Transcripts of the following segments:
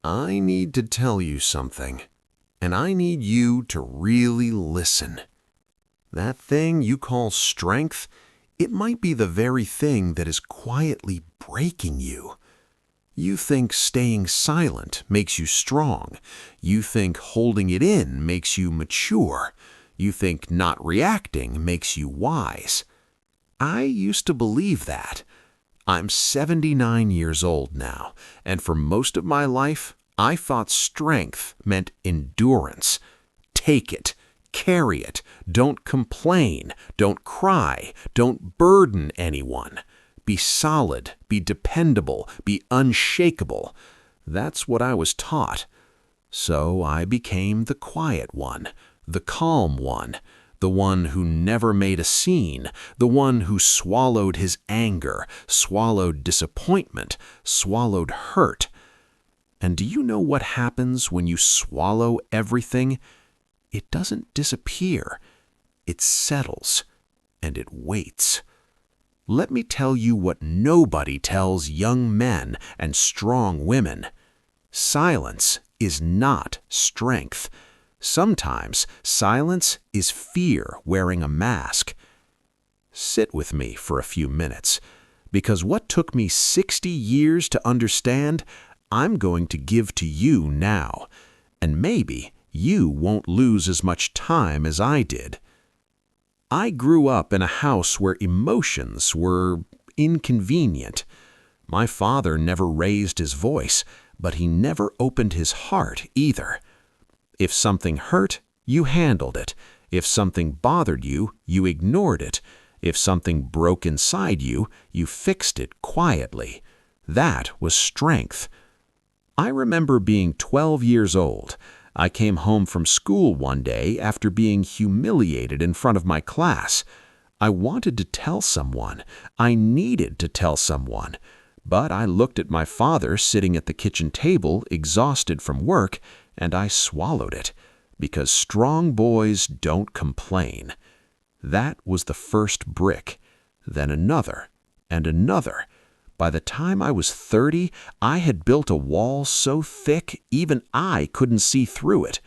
I need to tell you something, and I need you to really listen. That thing you call strength, it might be the very thing that is quietly breaking you. You think staying silent makes you strong. You think holding it in makes you mature. You think not reacting makes you wise. I used to believe that. I'm 79 years old now, and for most of my life, I thought strength meant endurance. Take it, carry it, don't complain, don't cry, don't burden anyone. Be solid, be dependable, be unshakable. That's what I was taught. So I became the quiet one, the calm one, the one who never made a scene, the one who swallowed his anger, swallowed disappointment, swallowed hurt. And do you know what happens when you swallow everything? It doesn't disappear. It settles, and it waits. Let me tell you what nobody tells young men and strong women. Silence is not strength. Sometimes silence is fear wearing a mask. Sit with me for a few minutes, because what took me 60 years to understand, I'm going to give to you now, and maybe you won't lose as much time as I did. I grew up in a house where emotions were inconvenient. My father never raised his voice, but he never opened his heart either. If something hurt, you handled it. If something bothered you, you ignored it. If something broke inside you, you fixed it quietly. That was strength. I remember being 12 years old. I came home from school one day after being humiliated in front of my class. I wanted to tell someone. I needed to tell someone. But I looked at my father sitting at the kitchen table, exhausted from work, and I swallowed it, because strong boys don't complain. That was the first brick, then another, and another. By the time I was 30, I had built a wall so thick even I couldn't see through it.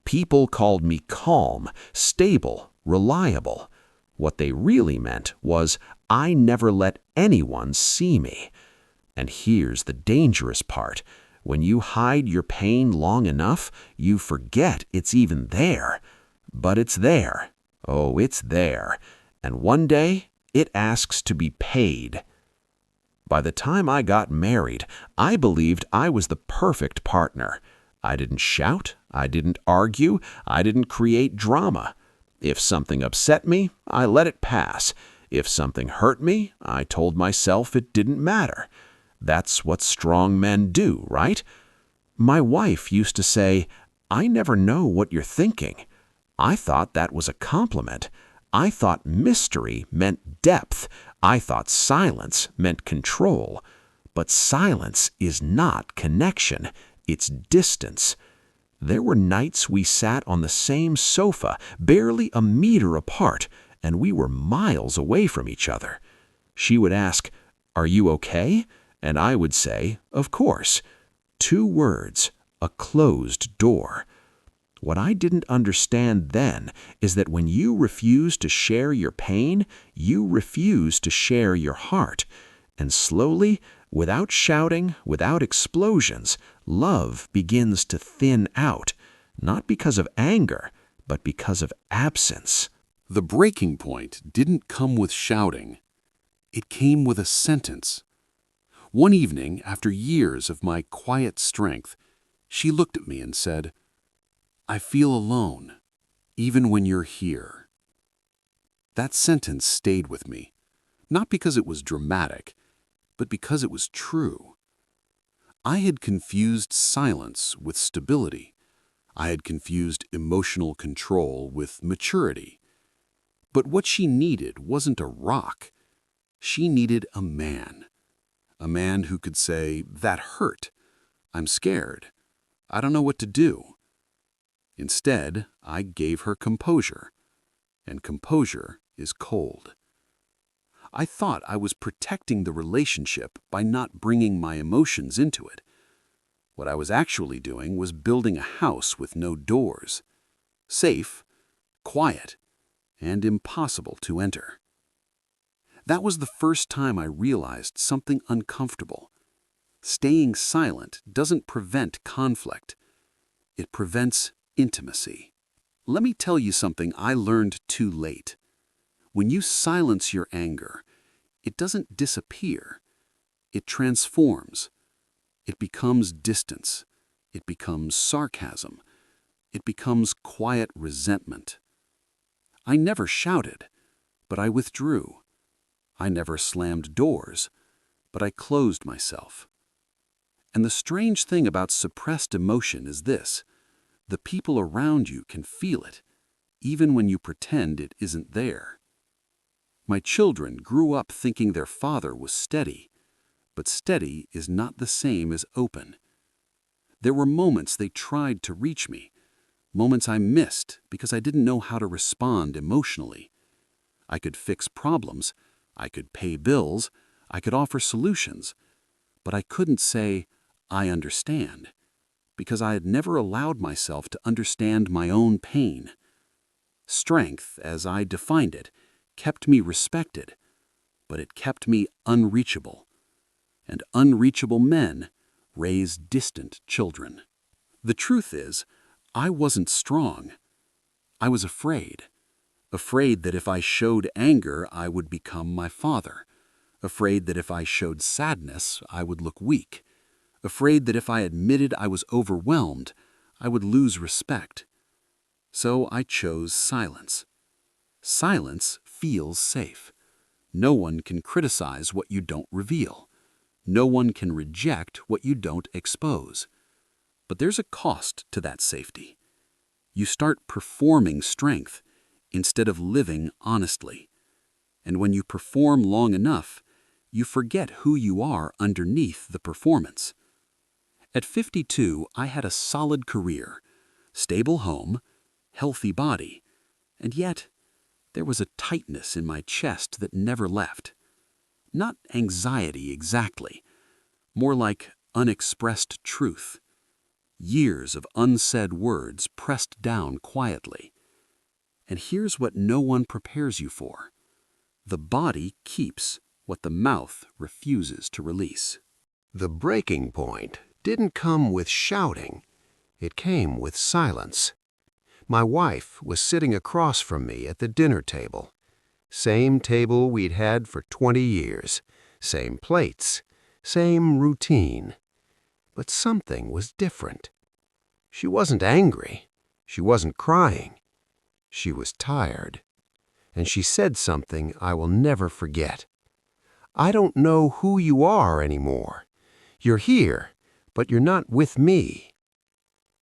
People called me calm, stable, reliable. What they really meant was I never let anyone see me. And here's the dangerous part. When you hide your pain long enough, you forget it's even there. But it's there. Oh, it's there. And one day, it asks to be paid. By the time I got married, I believed I was the perfect partner. I didn't shout, I didn't argue, I didn't create drama. If something upset me, I let it pass. If something hurt me, I told myself it didn't matter. That's what strong men do, right? My wife used to say, "I never know what you're thinking." I thought that was a compliment. I thought mystery meant depth. I thought silence meant control. But silence is not connection. It's distance. There were nights we sat on the same sofa, barely a meter apart, and we were miles away from each other. She would ask, "Are you okay?" And I would say, "Of course." 2 words, a closed door. What I didn't understand then is that when you refuse to share your pain, you refuse to share your heart. And slowly, without shouting, without explosions, love begins to thin out, not because of anger, but because of absence. The breaking point didn't come with shouting. It came with a sentence. One evening, after years of my quiet strength, she looked at me and said, "I feel alone, even when you're here." That sentence stayed with me, not because it was dramatic, but because it was true. I had confused silence with stability. I had confused emotional control with maturity. But what she needed wasn't a rock. She needed a man. A man who could say, "That hurt. I'm scared. I don't know what to do." Instead, I gave her composure, and composure is cold. I thought I was protecting the relationship by not bringing my emotions into it. What I was actually doing was building a house with no doors. Safe, quiet, and impossible to enter. That was the first time I realized something uncomfortable. Staying silent doesn't prevent conflict. It prevents intimacy. Let me tell you something I learned too late. When you silence your anger, it doesn't disappear. It transforms. It becomes distance. It becomes sarcasm. It becomes quiet resentment. I never shouted, but I withdrew. I never slammed doors, but I closed myself. And the strange thing about suppressed emotion is this: the people around you can feel it, even when you pretend it isn't there. My children grew up thinking their father was steady, but steady is not the same as open. There were moments they tried to reach me, moments I missed because I didn't know how to respond emotionally. I could fix problems, I could pay bills, I could offer solutions, but I couldn't say, "I understand," because I had never allowed myself to understand my own pain. Strength, as I defined it, kept me respected, but it kept me unreachable. And unreachable men raise distant children. The truth is, I wasn't strong. I was afraid. Afraid that if I showed anger, I would become my father. Afraid that if I showed sadness, I would look weak. Afraid that if I admitted I was overwhelmed, I would lose respect. So I chose silence. Silence feels safe. No one can criticize what you don't reveal. No one can reject what you don't expose. But there's a cost to that safety. You start performing strength instead of living honestly. And when you perform long enough, you forget who you are underneath the performance. At 52, I had a solid career, stable home, healthy body, and yet there was a tightness in my chest that never left. Not anxiety exactly, more like unexpressed truth. Years of unsaid words pressed down quietly. And here's what no one prepares you for. The body keeps what the mouth refuses to release. The breaking point didn't come with shouting. It came with silence. My wife was sitting across from me at the dinner table. Same table we'd had for 20 years. Same plates. Same routine. But something was different. She wasn't angry. She wasn't crying. She was tired. And she said something I will never forget. "I don't know who you are anymore. You're here, but you're not with me."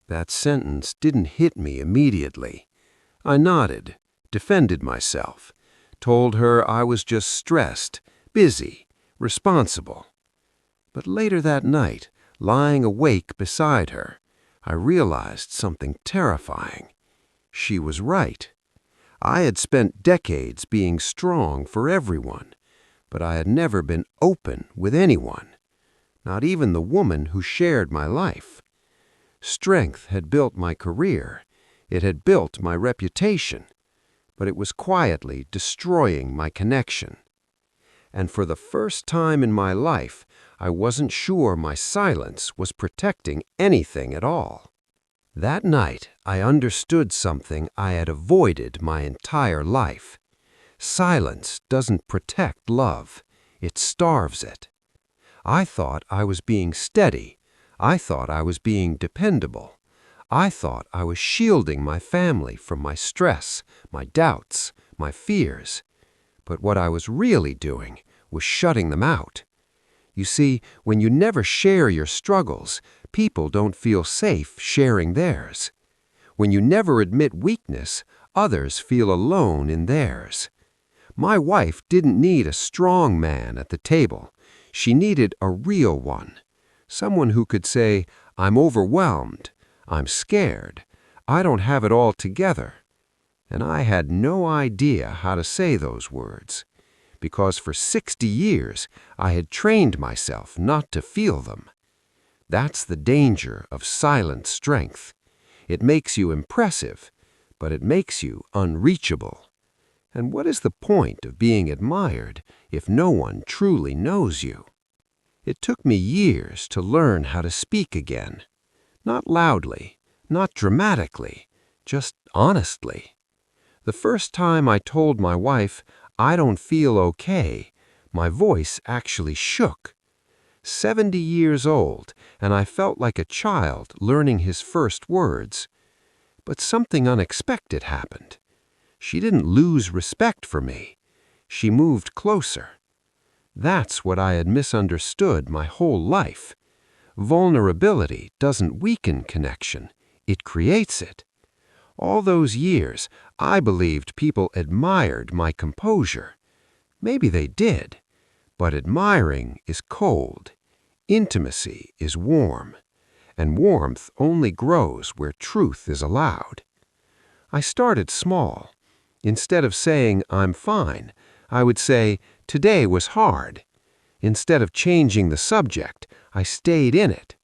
That sentence didn't hit me immediately. I nodded, defended myself, told her I was just stressed, busy, responsible. But later that night, lying awake beside her, I realized something terrifying. She was right. I had spent decades being strong for everyone, but I had never been open with anyone, not even the woman who shared my life. Strength had built my career. It had built my reputation, but it was quietly destroying my connection. And for the first time in my life, I wasn't sure my silence was protecting anything at all. That night, I understood something I had avoided my entire life. Silence doesn't protect love. It starves it. I thought I was being steady. I thought I was being dependable. I thought I was shielding my family from my stress, my doubts, my fears. But what I was really doing was shutting them out. You see, when you never share your struggles, people don't feel safe sharing theirs. When you never admit weakness, others feel alone in theirs. My wife didn't need a strong man at the table. She needed a real one. Someone who could say, "I'm overwhelmed. I'm scared. I don't have it all together." And I had no idea how to say those words, because for 60 years I had trained myself not to feel them. That's the danger of silent strength. It makes you impressive, but it makes you unreachable. And what is the point of being admired if no one truly knows you? It took me years to learn how to speak again. Not loudly, not dramatically, just honestly. The first time I told my wife, "I don't feel okay," my voice actually shook. 70 years old, and I felt like a child learning his first words. But something unexpected happened. She didn't lose respect for me. She moved closer. That's what I had misunderstood my whole life. Vulnerability doesn't weaken connection, it creates it. All those years, I believed people admired my composure. Maybe they did, but admiring is cold. Intimacy is warm, and warmth only grows where truth is allowed. I started small. Instead of saying, "I'm fine," I would say, "Today was hard." Instead of changing the subject, I stayed in it.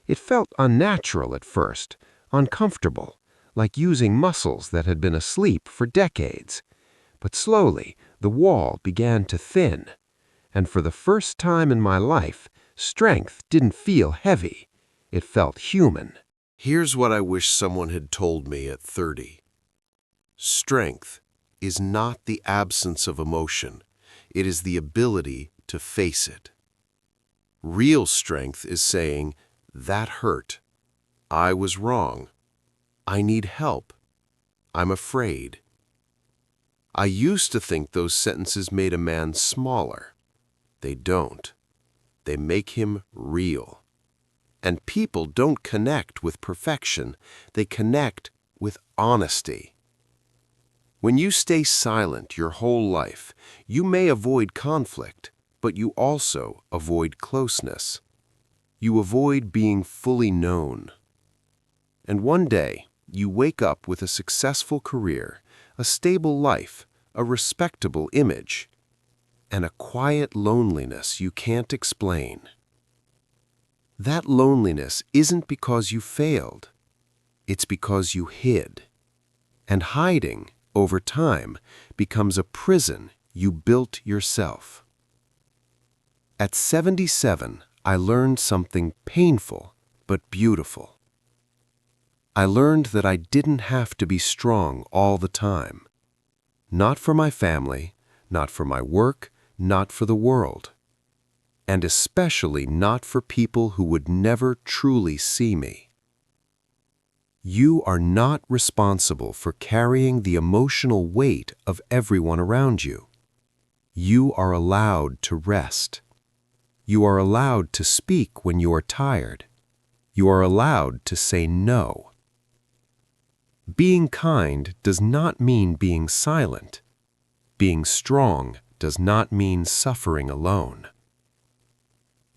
It felt unnatural at first, uncomfortable, like using muscles that had been asleep for decades. But slowly, the wall began to thin. And for the first time in my life, strength didn't feel heavy. It felt human. Here's what I wish someone had told me at 30. Strength is not the absence of emotion. It is the ability to face it. Real strength is saying, "That hurt. I was wrong. I need help. I'm afraid." I used to think those sentences made a man smaller. They don't. They make him real. And people don't connect with perfection. They connect with honesty. When you stay silent your whole life, you may avoid conflict, but you also avoid closeness. You avoid being fully known. And one day, you wake up with a successful career, a stable life, a respectable image, and a quiet loneliness you can't explain. That loneliness isn't because you failed. It's because you hid. And hiding, over time, becomes a prison you built yourself. At 77, I learned something painful but beautiful. I learned that I didn't have to be strong all the time. Not for my family, not for my work, not for the world. And especially not for people who would never truly see me. You are not responsible for carrying the emotional weight of everyone around you. You are allowed to rest. You are allowed to speak when you are tired. You are allowed to say no. Being kind does not mean being silent. Being strong does not mean suffering alone.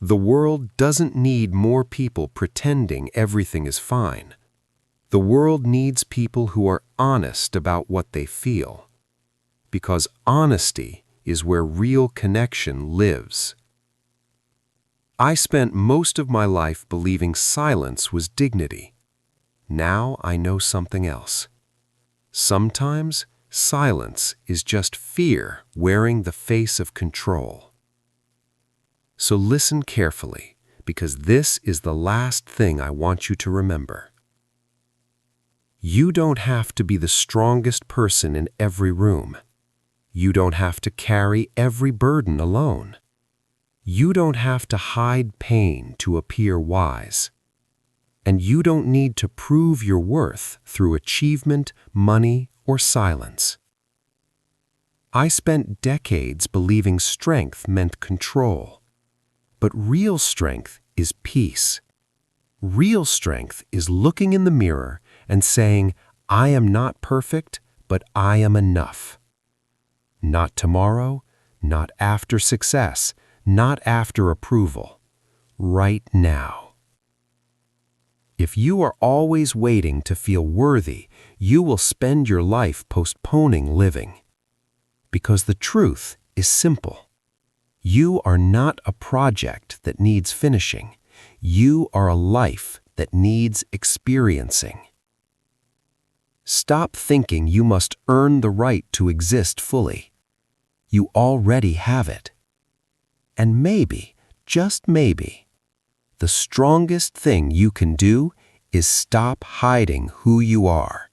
The world doesn't need more people pretending everything is fine. The world needs people who are honest about what they feel. Because honesty is where real connection lives. I spent most of my life believing silence was dignity. Now I know something else. Sometimes silence is just fear wearing the face of control. So listen carefully, because this is the last thing I want you to remember. You don't have to be the strongest person in every room. You don't have to carry every burden alone. You don't have to hide pain to appear wise. And you don't need to prove your worth through achievement, money, or silence. I spent decades believing strength meant control. But real strength is peace. Real strength is looking in the mirror and saying, "I am not perfect, but I am enough." Not tomorrow, not after success, not after approval. Right now. If you are always waiting to feel worthy, you will spend your life postponing living. Because the truth is simple. You are not a project that needs finishing. You are a life that needs experiencing. Stop thinking you must earn the right to exist fully. You already have it. And maybe, just maybe, the strongest thing you can do is stop hiding who you are